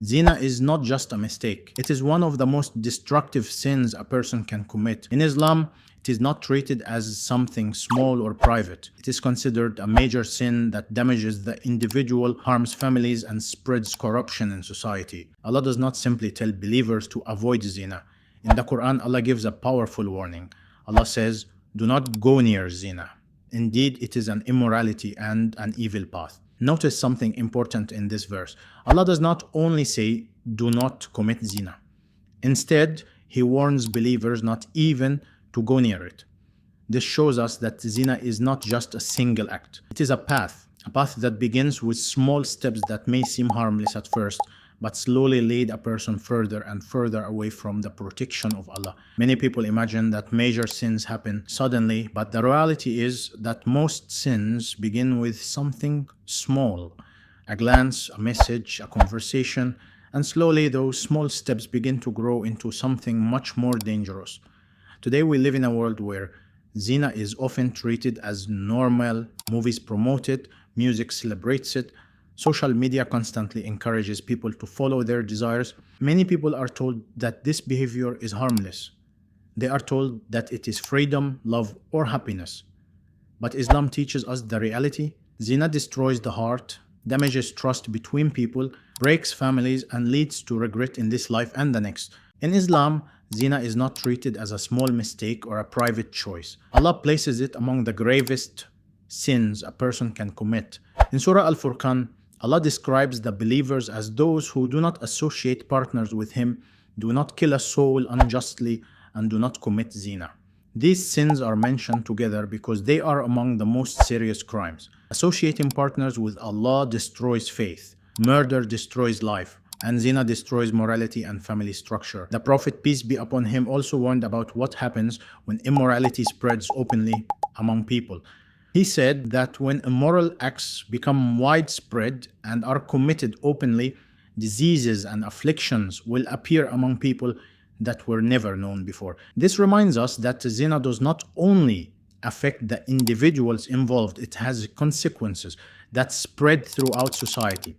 Zina is not just a mistake. It is one of the most destructive sins a person can commit. In Islam, it is not treated as something small or private. It is considered a major sin that damages the individual, harms families, and spreads corruption in society. Allah does not simply tell believers to avoid zina. In the Quran, Allah gives a powerful warning. Allah says, "Do not go near zina. Indeed, it is an immorality and an evil path." Notice something important in this verse. Allah does not only say, "Do not commit zina." Instead, He warns believers not even to go near it. This shows us that zina is not just a single act. It is a path that begins with small steps that may seem harmless at first, but slowly lead a person further and further away from the protection of Allah. Many people imagine that major sins happen suddenly, but the reality is that most sins begin with something small. A glance, a message, a conversation, and slowly those small steps begin to grow into something much more dangerous. Today we live in a world where zina is often treated as normal, movies promote it, music celebrates it, social media constantly encourages people to follow their desires. Many people are told that this behavior is harmless. They are told that it is freedom, love, or happiness. But Islam teaches us the reality. Zina destroys the heart, damages trust between people, breaks families, and leads to regret in this life and the next. In Islam, zina is not treated as a small mistake or a private choice. Allah places it among the gravest sins a person can commit. In Surah Al-Furqan, Allah describes the believers as those who do not associate partners with Him, do not kill a soul unjustly, and do not commit zina. These sins are mentioned together because they are among the most serious crimes. Associating partners with Allah destroys faith, murder destroys life, and zina destroys morality and family structure. The Prophet, peace be upon him, also warned about what happens when immorality spreads openly among people. He said that when immoral acts become widespread and are committed openly, diseases and afflictions will appear among people that were never known before. This reminds us that zina does not only affect the individuals involved, it has consequences that spread throughout society.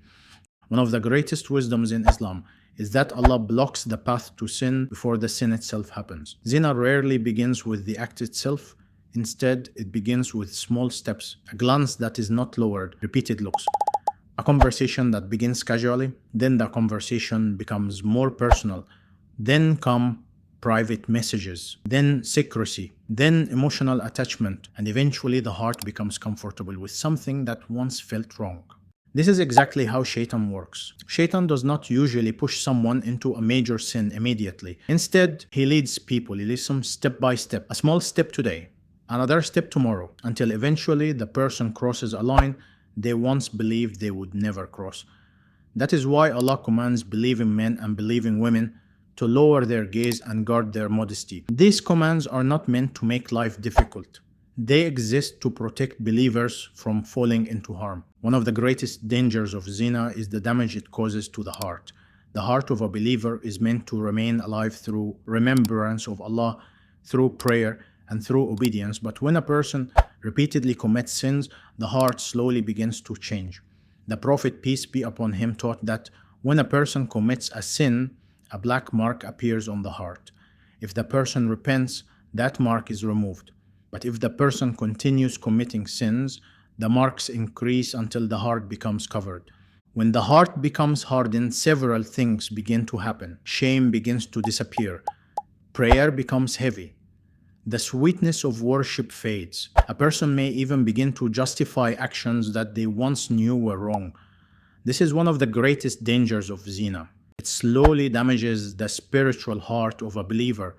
One of the greatest wisdoms in Islam is that Allah blocks the path to sin before the sin itself happens. Zina rarely begins with the act itself. Instead, it begins with small steps, a glance that is not lowered, repeated looks, a conversation that begins casually, then the conversation becomes more personal, then come private messages, then secrecy, then emotional attachment, and eventually the heart becomes comfortable with something that once felt wrong. This is exactly how Shaitan works. Shaitan does not usually push someone into a major sin immediately. Instead, he leads them step by step, a small step today, another step tomorrow, until eventually the person crosses a line they once believed they would never cross. That is why Allah commands believing men and believing women to lower their gaze and guard their modesty. These commands are not meant to make life difficult. They exist to protect believers from falling into harm. One of the greatest dangers of zina is the damage it causes to the heart. The heart of a believer is meant to remain alive through remembrance of Allah, through prayer, and through obedience, but when a person repeatedly commits sins, the heart slowly begins to change. The Prophet, peace be upon him, taught that when a person commits a sin, a black mark appears on the heart. If the person repents, that mark is removed. But if the person continues committing sins, the marks increase until the heart becomes covered. When the heart becomes hardened, several things begin to happen. Shame begins to disappear. Prayer becomes heavy. The sweetness of worship fades. A person may even begin to justify actions that they once knew were wrong. This is one of the greatest dangers of zina. It slowly damages the spiritual heart of a believer.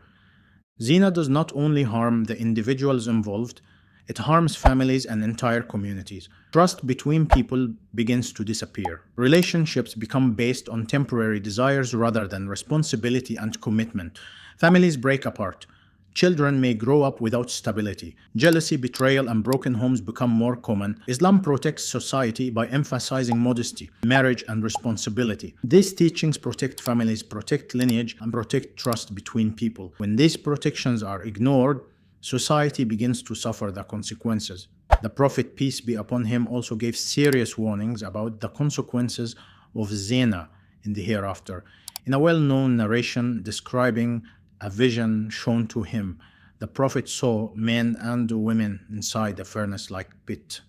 Zina does not only harm the individuals involved, it harms families and entire communities. Trust between people begins to disappear. Relationships become based on temporary desires rather than responsibility and commitment. Families break apart. Children may grow up without stability. Jealousy, betrayal, and broken homes become more common. Islam protects society by emphasizing modesty, marriage, and responsibility. These teachings protect families, protect lineage, and protect trust between people. When these protections are ignored, society begins to suffer the consequences. The Prophet, peace be upon him, also gave serious warnings about the consequences of zina in the hereafter. In a well-known narration describing a vision shown to him, the Prophet saw men and women inside a furnace-like pit.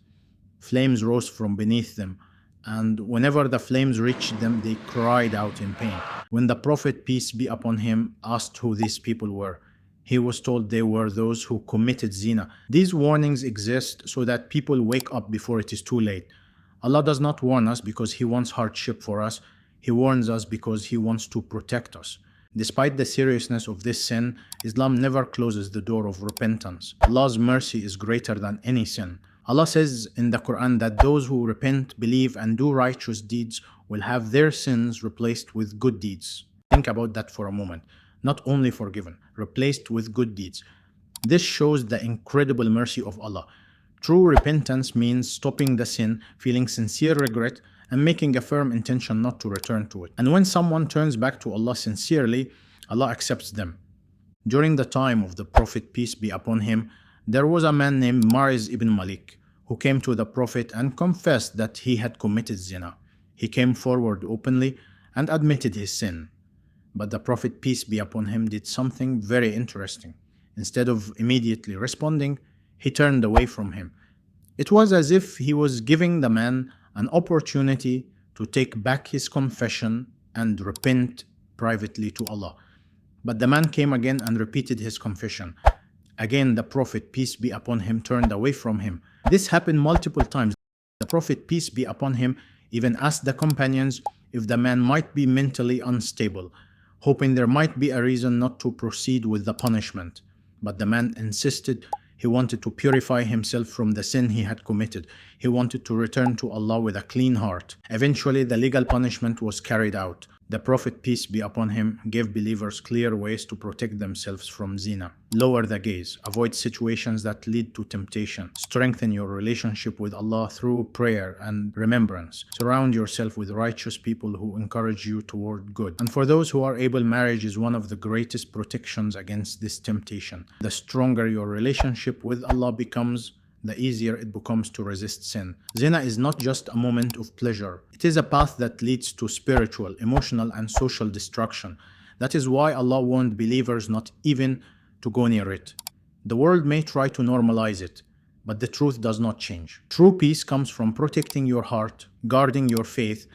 Flames rose from beneath them, and whenever the flames reached them, they cried out in pain. When the Prophet, peace be upon him, asked who these people were, he was told they were those who committed zina. These warnings exist so that people wake up before it is too late. Allah does not warn us because He wants hardship for us. He warns us because He wants to protect us. Despite the seriousness of this sin, Islam never closes the door of repentance. Allah's mercy is greater than any sin. Allah says in the Qur'an that those who repent, believe, and do righteous deeds will have their sins replaced with good deeds. Think about that for a moment. Not only forgiven, replaced with good deeds. This shows the incredible mercy of Allah. True repentance means stopping the sin, feeling sincere regret, and making a firm intention not to return to it. And when someone turns back to Allah sincerely, Allah accepts them. During the time of the Prophet, peace be upon him, there was a man named Mariz ibn Malik who came to the Prophet and confessed that he had committed zina. He came forward openly and admitted his sin. But the Prophet, peace be upon him, did something very interesting. Instead of immediately responding, he turned away from him. It was as if he was giving the man an opportunity to take back his confession and repent privately to Allah. But the man came again and repeated his confession. Again, the Prophet, peace be upon him, turned away from him. This happened multiple times. The Prophet, peace be upon him, even asked the companions if the man might be mentally unstable, hoping there might be a reason not to proceed with the punishment. But the man insisted. He wanted to purify himself from the sin he had committed. He wanted to return to Allah with a clean heart. Eventually, the legal punishment was carried out. The Prophet, peace be upon him, gave believers clear ways to protect themselves from zina. Lower the gaze. Avoid situations that lead to temptation. Strengthen your relationship with Allah through prayer and remembrance. Surround yourself with righteous people who encourage you toward good. And for those who are able, marriage is one of the greatest protections against this temptation. The stronger your relationship with Allah becomes, the easier it becomes to resist sin. Zina is not just a moment of pleasure. It is a path that leads to spiritual, emotional, and social destruction. That is why Allah warned believers not even to go near it. The world may try to normalize it, but the truth does not change. True peace comes from protecting your heart, guarding your faith,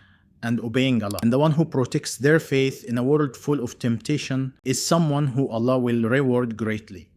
and obeying Allah. And the one who protects their faith in a world full of temptation is someone who Allah will reward greatly.